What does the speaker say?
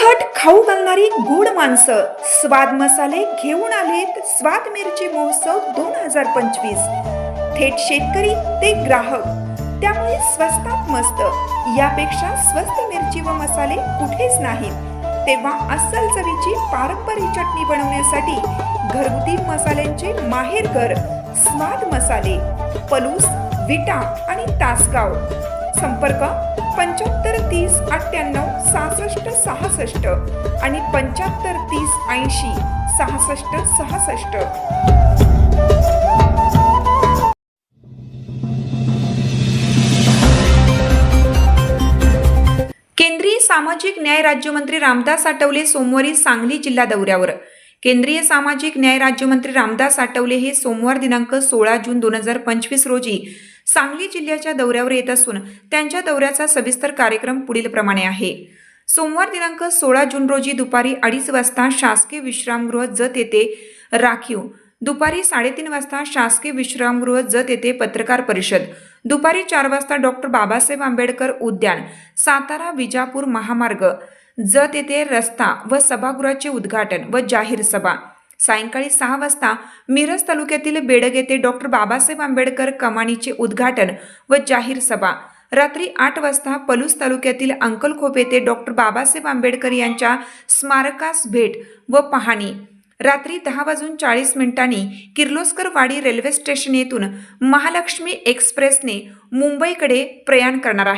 तिखट खाऊ घालणारी गोड माणसं स्वाद मसाले घेऊन आलेत स्वाद मिरची महोत्सव 2025। थेट शेतकरी ते ग्राहक, त्यामुळे स्वस्तात मस्त। यापेक्षा स्वस्त मिरची व मसाले कुठेच नाहीत। तेव्हा अस्सल चवीची पारंपरिक चटणी बनवण्यासाठी घरगुती मसाल्यांचे माहेरघर स्वाद मसाले, पलूस, विटा आणि तासगाव। संपर्क 75 30 98 66 66 आणि 75 30 80 66 66। केंद्रीय सामाजिक न्याय राज्यमंत्री रामदास आठवले सोमवारी सांगली जिल्हा दौऱ्यावर। केंद्रीय सामाजिक न्याय राज्यमंत्री रामदास आठवले हे सोमवार दिनांक 16 जून 2025 रोजी सांगली जिल्ह्याच्या दौऱ्यावर येत असून त्यांच्या दौऱ्याचा सविस्तर कार्यक्रम पुढील प्रमाणे आहे। सोमवार दिनांक 16 जून रोजी दुपारी 2:30 वाजता शासकीय विश्रामगृह जत येथे राखीव, दुपारी 3:30 वाजता शासकीय विश्रामगृह जत येथे पत्रकार परिषद, दुपारी 4 वाजता डॉक्टर बाबासाहेब आंबेडकर उद्यान सातारा विजापूर महामार्ग जत येथे रस्ता व सभागृहाचे उद्घाटन व जाहीर सभा, सायंकाळी 6 वाजता मिरज तालुक्यातील बेडग येथे डॉक्टर बाबासाहेब आंबेडकर कमानीचे उद्घाटन व जाहीर सभा, रात्री 8 वाजता पलूस तालुक्यातील अंकलखोप येथे डॉक्टर बाबासाहेब आंबेडकर यांच्या स्मारकास भेट व पाहणी, रात्री 10:40 किर्लोस्कर वाडी रेल्वे स्टेशन येथून महालक्ष्मी एक्सप्रेसने मुंबईकडे प्रयाण करणार आहे।